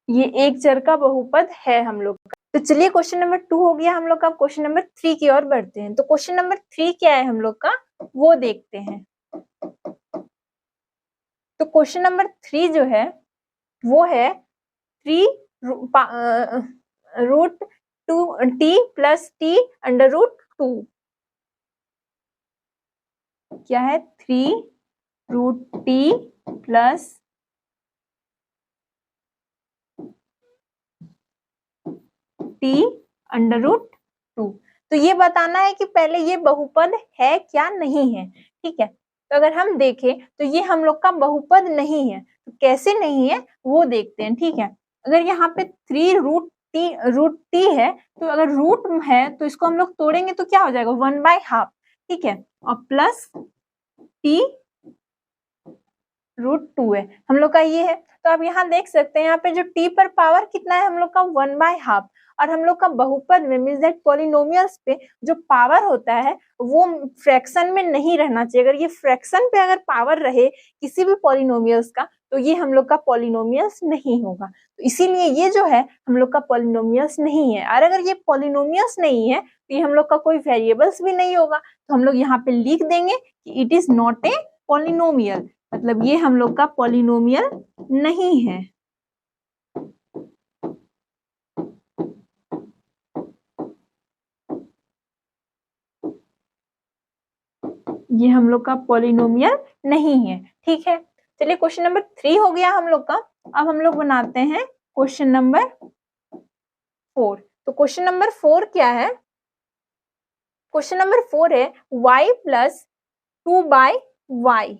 ये एक चर का बहुपद है हम लोग का। तो चलिए क्वेश्चन नंबर 2 हो गया हम लोग का। क्वेश्चन नंबर 3 की ओर बढ़ते हैं। तो क्वेश्चन नंबर 3 क्या है हम लोग का, वो देखते हैं। तो क्वेश्चन नंबर 3 जो है वो है 3 root 2 t plus t under root 2। क्या है, 3 root t plus t under root 2। तो ये बताना है कि पहले ये बहुपद है क्या नहीं है। ठीक है, तो अगर हम देखें तो ये हम लोग का बहुपद नहीं है। तो कैसे नहीं है वो देखते हैं। ठीक है, अगर यहाँ पे 3 रूट टी है, तो अगर रूट है तो इसको हम लोग तोड़ेंगे तो क्या हो जाएगा, 1/2। ठीक है, और प्लस टी रूट 2 है हम लोग का ये है। तो आप यहाँ देख सकते हैं, यहाँ पे जो t पर पावर कितना है हम लोग का, 1/2। और हम लोग का बहुपद में मींस दैट पॉलिनोमियल्स पे जो पावर होता है वो फ्रैक्शन में नहीं रहना चाहिए। अगर ये फ्रैक्शन पे अगर पावर रहे किसी भी पॉलिनोमियल्स का, तो ये हम लोग का पॉलिनोमियल्स नहीं होगा। तो इसीलिए ये जो है हम लोग का पॉलिनोमियल्स नहीं है। और अगर ये पॉलिनोमियल्स नहीं है तो ये हम लोग का कोई वेरिएबल्स भी नहीं होगा। तो हम लोग यहाँ पे लिख देंगे कि it is not a polynomial, मतलब ये हम लोग का पॉलिनोमियल नहीं है। ये हम लोग का पॉलिनोमियल नहीं है। ठीक है, चलिए क्वेश्चन नंबर 3 हो गया हम लोग का। अब हम लोग बनाते हैं क्वेश्चन नंबर 4। तो क्वेश्चन नंबर 4 क्या है, क्वेश्चन नंबर 4 है y प्लस 2/y।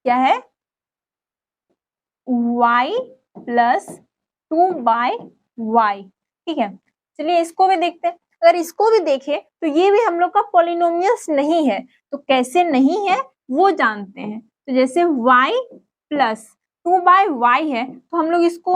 क्या है, y प्लस 2/y। ठीक है, चलिए इसको भी देखते हैं। अगर इसको भी देखें तो ये भी हम लोग का पॉलिनोमियल्स नहीं है। तो कैसे नहीं है वो जानते हैं। तो जैसे y प्लस 2/y है, तो हम लोग इसको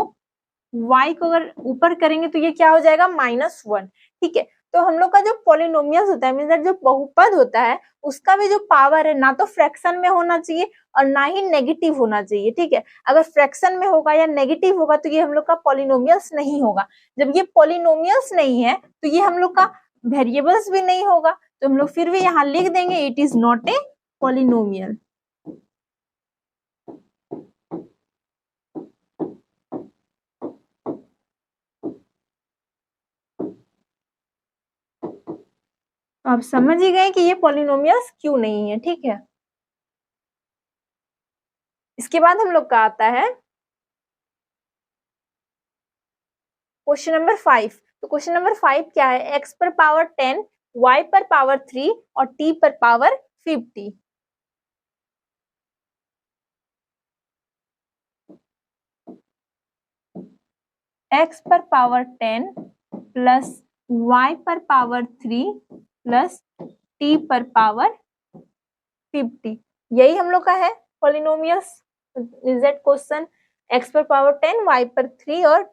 y को अगर ऊपर करेंगे तो ये क्या हो जाएगा, -1। ठीक है, तो हम लोग का जो पॉलिनोमियल्स होता है मींस जो बहुपद होता है उसका भी जो पावर है ना तो फ्रैक्शन में होना चाहिए और ना ही नेगेटिव होना चाहिए। ठीक है, अगर फ्रैक्शन में होगा या नेगेटिव होगा तो ये हम लोग का पॉलिनोमियल्स नहीं होगा। जब ये पॉलिनोमियल्स नहीं है तो ये हम लोग का वेरिएबल्स भी नहीं होगा। तो हम लोग फिर भी यहाँ लिख देंगे it is not a polynomial. तो आप समझ ही गए कि ये पॉलिनोमियल्स क्यों नहीं है। ठीक है, इसके बाद हम लोग का आता है क्वेश्चन नंबर 5। तो क्वेश्चन नंबर 5 क्या है, x पर पावर 10, y पर पावर 3 और t पर पावर 50। x पर पावर 10 प्लस y पर पावर 3 प्लस t पर पावर 50, यही हम लोग का है polynomials. Is that question, x पर पावर 10, y पर 3 और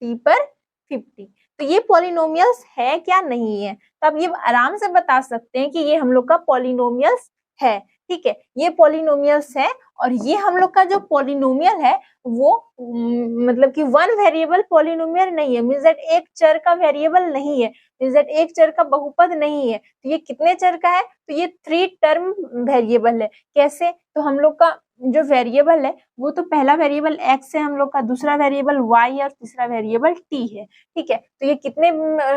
t पर 50। तो ये पॉलिनोमियल्स है क्या नहीं है, तो आप ये आराम से बता सकते हैं कि ये हम लोग का पॉलिनोमियल्स है। ठीक है, ये पॉलिनोमियल्स है। और ये हम लोग का जो पॉलिनोमियल है वो मतलब कि वन वेरिएबल पॉलिनोमियल नहीं है, मींस दैट एक चर का वेरिएबल नहीं है, मींस दैट एक चर का बहुपद नहीं है। तो ये कितने चर का है, तो ये 3 टर्म वेरिएबल है। कैसे, तो हम लोग का जो वेरिएबल है वो तो पहला वेरिएबल x है हम लोग का, दूसरा वेरिएबल y और तीसरा वेरिएबल t है। ठीक है, तो ये कितने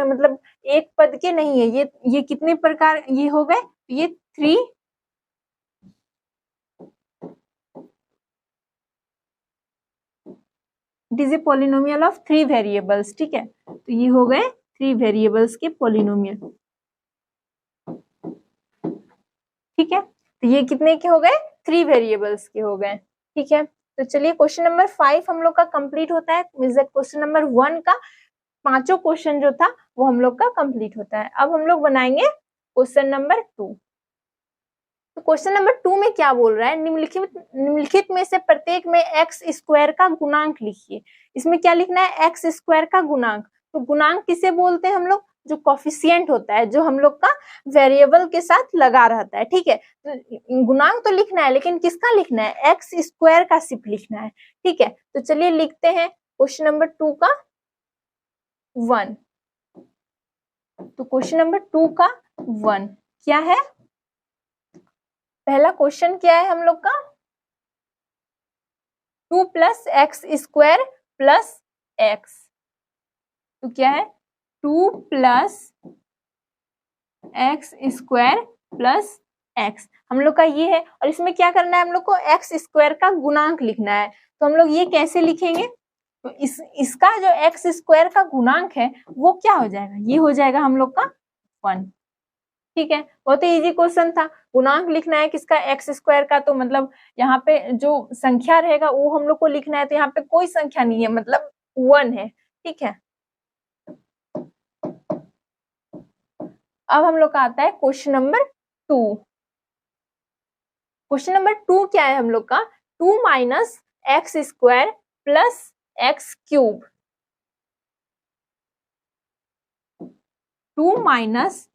मतलब एक पद के नहीं है, ये कितने प्रकार ये हो गए, ये 3 it is a polynomial of 3 variables, ठीक है। तो ये हो गए 3 वेरिएबल्स के पॉलिनोमियल, ठीक है। तो ये कितने के हो गए? 3 वेरिएबल्स के हो गए, ठीक है। तो चलिए क्वेश्चन नंबर 5 हम लोग का कंप्लीट होता है। मींस दैट क्वेश्चन नंबर 1 का पांचों क्वेश्चन जो था वो हम लोग का कंप्लीट होता है। अब हम लोग बनाएंगे क्वेश्चन नंबर 2। तो क्वेश्चन नंबर 2 में क्या बोल रहा है? निम्नलिखित में से प्रत्येक में एक्स स्क्वायर का गुणांक लिखिए। इसमें क्या लिखना है? एक्स स्क्वायर का गुणांक। तो गुणांक किसे बोलते हैं हम लोग? जो कोफिशिएंट होता है, जो हम लोग का वेरिएबल के साथ लगा रहता है, ठीक है। तो गुणांक तो लिखना है, लेकिन किसका लिखना है? एक्स स्क्वायर का सिर्फ लिखना है, ठीक है। तो चलिए लिखते हैं क्वेश्चन नंबर 2 का 1। तो क्वेश्चन नंबर 2 का 1 क्या है? पहला क्वेश्चन क्या है हम लोग का? 2 plus x square plus x. तो क्या है? 2 plus x square plus x हम लोग का ये है। और इसमें क्या करना है? हम लोग को एक्स स्क्वायर का गुणांक लिखना है। तो हम लोग ये कैसे लिखेंगे? तो इसका जो एक्स स्क्वायर का गुणांक है वो क्या हो जाएगा? ये हो जाएगा हम लोग का 1, ठीक है। बहुत ही इजी क्वेश्चन था। गुणांक लिखना है किसका? एक्स स्क्वायर का। तो मतलब यहाँ पे जो संख्या रहेगा वो हम लोग को लिखना है। तो यहाँ पे कोई संख्या नहीं है, मतलब 1 है, ठीक है। अब हम लोग का आता है क्वेश्चन नंबर 2। क्वेश्चन नंबर 2 क्या है हम लोग का? 2 minus x square plus x cube. 2 minus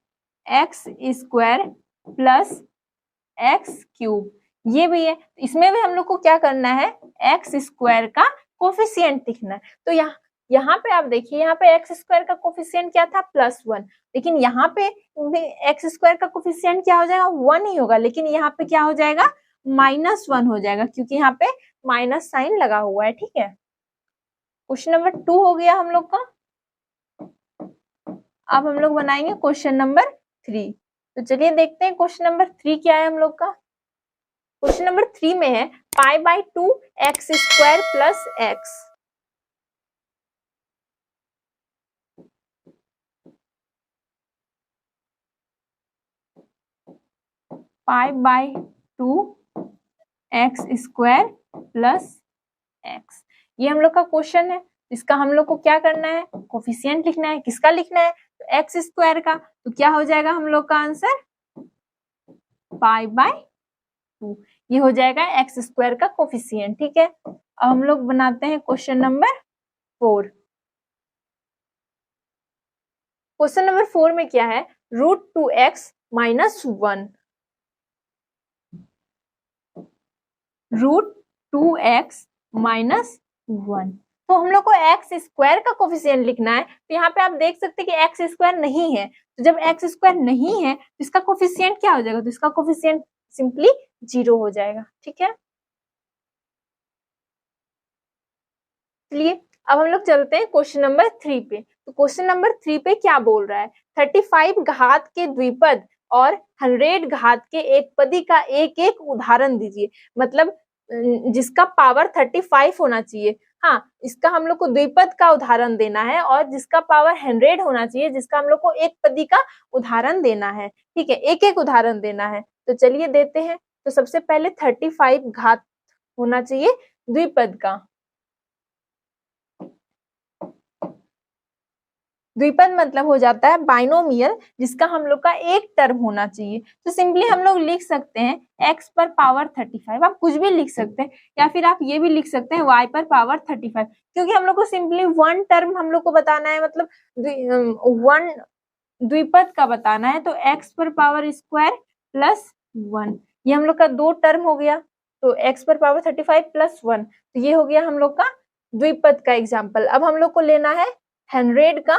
x square plus x cube, ये भी है। इसमें भी हम लोग को क्या करना है? एक्स स्क्वायर का कोफिशिएंट लिखना है। तो यहाँ पे आप देखिए, यहाँ पे एक्स स्क्वायर का कोफिशिएंट क्या था? +1। लेकिन यहाँ पे एक्स स्क्वायर का कोफिशिएंट क्या हो जाएगा? 1 ही होगा। लेकिन यहाँ पे क्या हो जाएगा? -1 हो जाएगा, क्योंकि यहाँ पे माइनस साइन लगा हुआ है, ठीक है। क्वेश्चन नंबर 2 हो गया हम लोग का। अब हम लोग बनाएंगे क्वेश्चन नंबर 3। तो चलिए देखते हैं क्वेश्चन नंबर 3 क्या है हम लोग का। क्वेश्चन नंबर 3 में है π/2 x square plus x. π/2 x square plus x, ये हम लोग का क्वेश्चन है। इसका हम लोग को क्या करना है? कोफिशिएंट लिखना है। किसका लिखना है? तो एक्स स्क्वायर का। तो क्या हो जाएगा हम लोग का आंसर? π/2, ये हो जाएगा एक्स स्क्वायर का कोफिशिएंट, ठीक है। अब हम लोग बनाते हैं क्वेश्चन नंबर 4। क्वेश्चन नंबर 4 में क्या है? √2x - 1। √2x - 1। तो हम लोग को एक्स स्क्वायर का कोफिशिएंट लिखना है। तो यहाँ पे आप देख सकते हैं कि एक्स स्क्वायर नहीं है। तो जब एक्स स्क्वायर नहीं है तो इसका कोफिशिएंट क्या हो जाएगा? तो इसका कोफिशिएंट सिंपली 0 हो जाएगा, ठीक है। चलिए अब हम लोग चलते हैं क्वेश्चन नंबर 3 पे। तो क्वेश्चन नंबर 3 पे क्या बोल रहा है? 35 घात के द्विपद और 100 घात के एकपदी का एक एक उदाहरण दीजिए। मतलब जिसका पावर 35 होना चाहिए। हाँ, इसका हम लोग को द्विपद का उदाहरण देना है, और जिसका पावर 100 होना चाहिए, जिसका हम लोग को एक पदी का उदाहरण देना है, ठीक है। एक एक उदाहरण देना है। तो चलिए देते हैं। तो सबसे पहले 35 घात होना चाहिए द्विपद का। द्विपद मतलब हो जाता है बाइनोमियल, जिसका हम लोग का एक टर्म होना चाहिए। तो सिंपली हम लोग लिख सकते हैं x पर पावर 35। आप कुछ भी लिख सकते हैं, या फिर आप ये भी लिख सकते हैं y पर पावर 35, क्योंकि हम लोग को सिंपली वन टर्म हम लोग को बताना है, मतलब वन द्विपद का बताना है। तो x पर पावर स्क्वायर प्लस 1, ये हम लोग का दो टर्म हो गया। तो x पर पावर 35 प्लस 1, तो ये हो गया हम लोग का द्विपद का एग्जाम्पल। अब हम लोग को लेना है 100 का,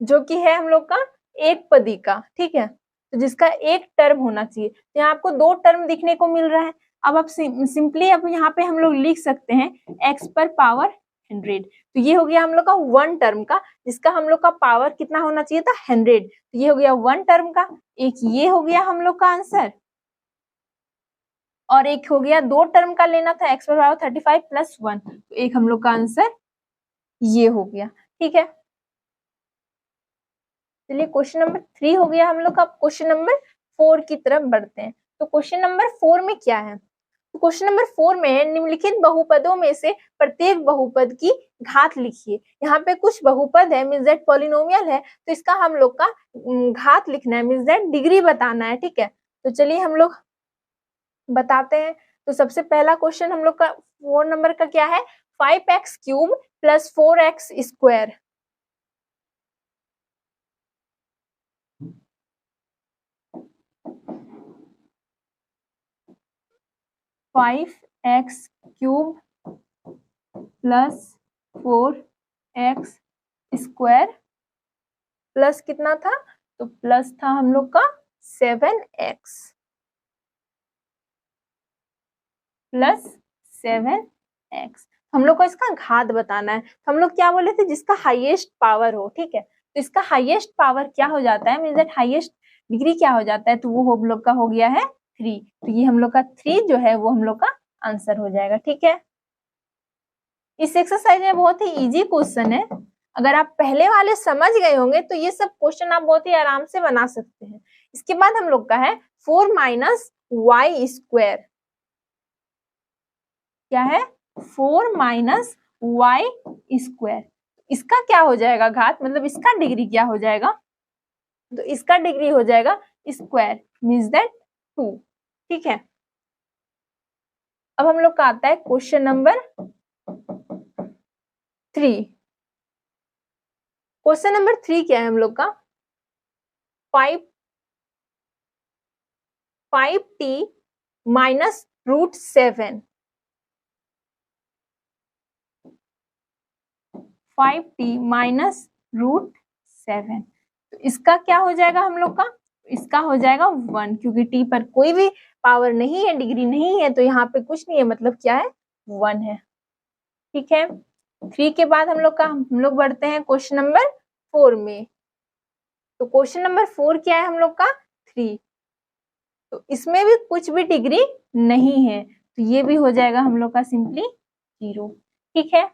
जो कि है हम लोग का एक पदी का, ठीक है। तो जिसका एक टर्म होना चाहिए। तो यहाँ आपको दो टर्म दिखने को मिल रहा है। अब आप सिंपली अब यहाँ पे हम लोग लिख सकते हैं x पर पावर 100। तो ये हो गया हम लोग का वन टर्म का, जिसका हम लोग का पावर कितना होना चाहिए था? 100। तो ये हो गया वन टर्म का। एक ये हो गया हम लोग का आंसर। और एक हो गया 2 टर्म का लेना था x बराबर 35 प्लस 1, तो एक हम लोग का आंसर ये हो गया। ठीक है, चलिए क्वेश्चन नंबर 3 हो गया हम लोग का। क्वेश्चन नंबर 4 की तरफ बढ़ते हैं। तो क्वेश्चन नंबर 4 में क्या है, तो क्वेश्चन नंबर 4 में है निम्नलिखित बहुपदों में से प्रत्येक बहुपद की घात लिखिए। यहाँ पे कुछ बहुपद है, मींस दैट पॉलिनोमियल है, तो इसका हम लोग का घात लिखना है, मींस दैट डिग्री बताना है। ठीक है, तो चलिए हम लोग बताते हैं। तो सबसे पहला क्वेश्चन हम लोग का 4 नंबर का क्या है, 5x cube plus 4x square. Five x cube plus 4x square plus कितना था, तो प्लस था हम लोग का 7x प्लस 7x। हम लोग को इसका घात बताना है। हम लोग क्या बोले थे, जिसका हाईएस्ट पावर हो। ठीक है, तो इसका हाईएस्ट पावर क्या हो जाता है, मींस दैट हाईएस्ट डिग्री क्या हो जाता है, तो वो हम लोग का हो गया है 3। तो ये हम लोग का 3 जो है वो हम लोग का आंसर हो जाएगा। ठीक है, इस एक्सरसाइज में बहुत ही इजी क्वेश्चन है। अगर आप पहले वाले समझ गए होंगे तो ये सब क्वेश्चन आप बहुत ही आराम से बना सकते हैं। इसके बाद हम लोग का है 4 माइनस वाई स्क्वायर। क्या है, 4 माइनस वाई स्क्वायर। इसका क्या हो जाएगा घात, मतलब इसका डिग्री क्या हो जाएगा, तो इसका डिग्री हो जाएगा स्क्वायर, मींस दैट 2। ठीक है, अब हम लोग का आता है क्वेश्चन नंबर 3। क्वेश्चन नंबर 3 क्या है हम लोग का, 5t minus root 7। 5t minus root 7, तो इसका क्या हो जाएगा हम लोग का, इसका हो जाएगा 1, क्योंकि t पर कोई भी पावर नहीं है, डिग्री नहीं है, तो यहाँ पे कुछ नहीं है, मतलब क्या है, 1 है। ठीक है, 3 के बाद हम लोग बढ़ते हैं क्वेश्चन नंबर 4 में। तो क्वेश्चन नंबर 4 क्या है हम लोग का, 3। तो इसमें भी कुछ भी डिग्री नहीं है, तो ये भी हो जाएगा हम लोग का सिंपली 0। ठीक है,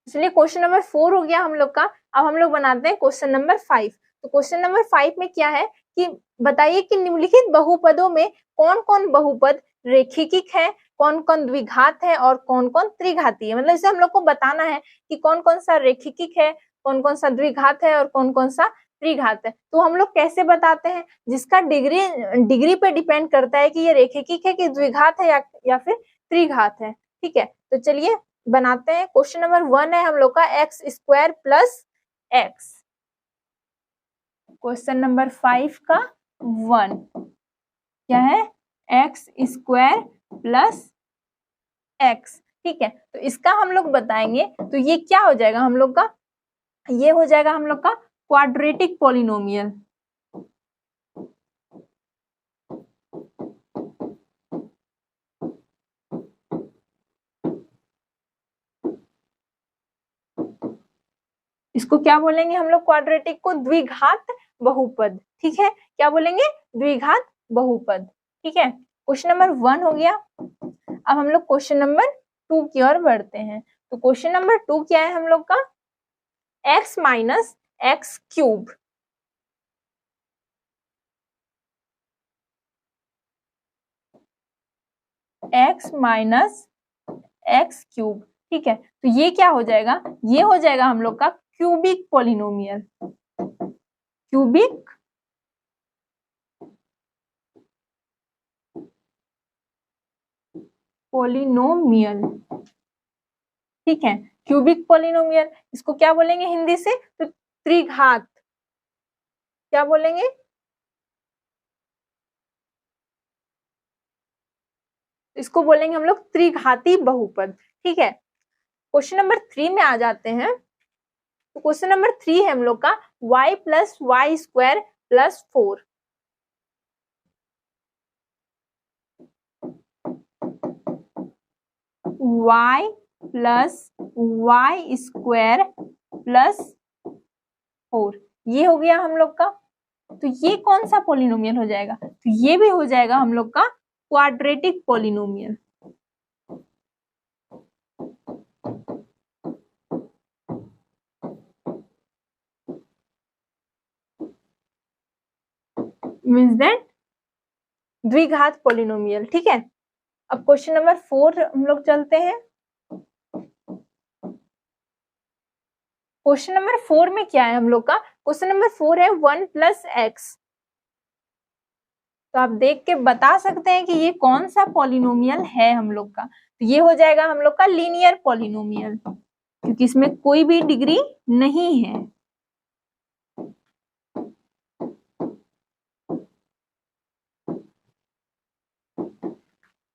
इसलिए क्वेश्चन नंबर 4 हो गया हम लोग का। अब हम लोग बनाते हैं क्वेश्चन नंबर 5। तो क्वेश्चन नंबर 5 में क्या है कि बताइए कि निम्नलिखित बहुपदों में कौन कौन बहुपद रेखिकिक है, कौन कौन द्विघात है और कौन कौन त्रिघाती है। मतलब इसे हम लोग को बताना है कि कौन कौन सा रेखिकिक है, कौन कौन सा द्विघात है और कौन कौन सा त्रिघात है। तो हम लोग कैसे बताते हैं, जिसका डिग्री पे डिपेंड करता है कि ये रेखिकिक है कि द्विघात है या फिर त्रिघात है। ठीक है, तो चलिए बनाते हैं। क्वेश्चन नंबर 1 है हम लोग का x square plus x. Question number 5 का 1 क्या है, एक्स स्क्वायर प्लस एक्स। ठीक है, तो इसका हम लोग बताएंगे, तो ये क्या हो जाएगा हम लोग का, ये हो जाएगा हम लोग का क्वाड्रेटिक पॉलिनोमियल। इसको क्या बोलेंगे हम लोग, क्वाड्रेटिक को द्विघात बहुपद। ठीक है, क्या बोलेंगे, द्विघात बहुपद। ठीक है, क्वेश्चन नंबर 1 हो गया। अब हम लोग क्वेश्चन नंबर 2 की ओर बढ़ते हैं। तो क्वेश्चन नंबर 2 क्या है हम लोग का, x minus x cube. x minus x cube. ठीक है, तो ये क्या हो जाएगा, ये हो जाएगा हम लोग का क्यूबिक पॉलिनोमियल। Cubic polynomial. ठीक है, क्यूबिक पॉलिनोमियल, इसको क्या बोलेंगे हिंदी से, तो त्रिघात। क्या बोलेंगे, इसको बोलेंगे हम लोग त्रिघाती बहुपद। ठीक है, क्वेश्चन नंबर 3 में आ जाते हैं। तो क्वेश्चन नंबर 3 है हम लोग का y plus y square plus 4। y plus y square plus 4, ये हो गया हम लोग का। तो ये कौन सा पॉलिनोमियल हो जाएगा? तो ये भी हो जाएगा हम लोग का क्वाड्रेटिक पॉलिनोमियल। मीन्स दैट द्विघात पॉलिनोमियल। ठीक है, अब क्वेश्चन नंबर 4 हम लोग चलते हैं। क्वेश्चन नंबर 4 में क्या है हम लोग का? क्वेश्चन नंबर 4 है 1 + x। तो आप देख के बता सकते हैं कि ये कौन सा पॉलिनोमियल है हम लोग का? तो ये हो जाएगा हम लोग का लीनियर पॉलिनोमियल, क्योंकि इसमें कोई भी डिग्री नहीं है।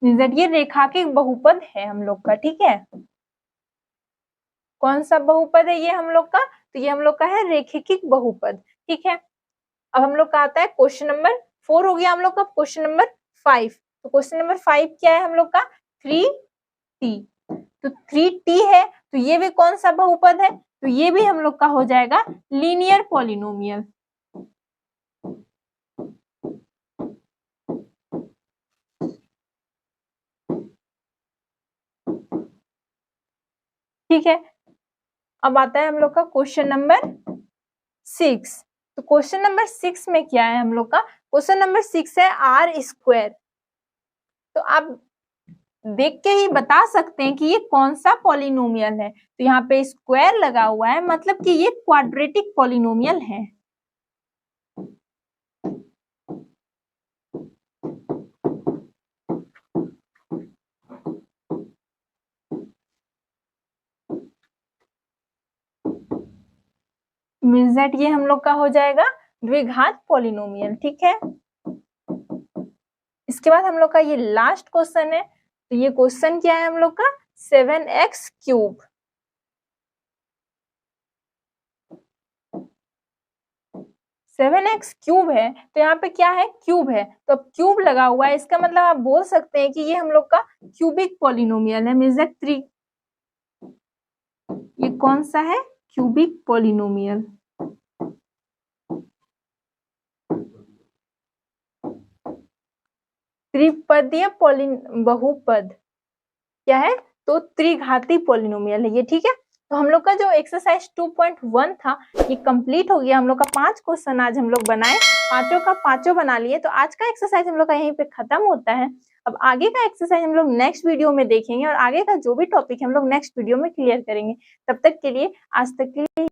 ये रेखाकिक बहुपद है हम लोग का। ठीक है, कौन सा बहुपद है ये हम लोग का? तो ये हम लोग का है रेखिक बहुपद। ठीक है, अब हम लोग का आता है क्वेश्चन नंबर 4 हो गया हम लोग का। क्वेश्चन नंबर 5, तो क्वेश्चन नंबर 5 क्या है हम लोग का? 3t। तो 3t है, तो ये भी कौन सा बहुपद है? तो ये भी हम लोग का हो जाएगा लीनियर पॉलिनोमियल। ठीक है, अब आता है हम लोग का क्वेश्चन नंबर 6। तो क्वेश्चन नंबर 6 में क्या है हम लोग का? क्वेश्चन नंबर 6 है r²। तो आप देख के ही बता सकते हैं कि ये कौन सा पॉलिनोमियल है। तो यहाँ पे स्क्वायर लगा हुआ है, मतलब कि ये क्वाड्रेटिक पॉलिनोमियल है। मीन्स दैट ये हम लोग का हो जाएगा द्विघात पॉलिनोमियल। ठीक है, इसके बाद हम लोग का ये लास्ट क्वेश्चन है। तो ये क्वेश्चन क्या है हम लोग का? 7x³। 7x³ है, तो यहाँ पे क्या है? क्यूब है, तो अब क्यूब लगा हुआ है, इसका मतलब आप बोल सकते हैं कि ये हम लोग का क्यूबिक पॉलिनोमियल है। मीन्स दैट 3, ये कौन सा है? Cubic polynomial. त्रिपदीय बहुपद क्या है? तो त्रिघाती पॉलिनोमियल है ये। ठीक है, तो हम लोग का जो एक्सरसाइज 2.1 था ये कंप्लीट हो गया। हम लोग का 5 क्वेश्चन आज हम लोग बनाए, पांचों का पांचों बना लिए। तो आज का एक्सरसाइज हम लोग का यहीं पे खत्म होता है। अब आगे का एक्सरसाइज हम लोग नेक्स्ट वीडियो में देखेंगे, और आगे का जो भी टॉपिक हम लोग नेक्स्ट वीडियो में क्लियर करेंगे। तब तक के लिए आज तक के लिए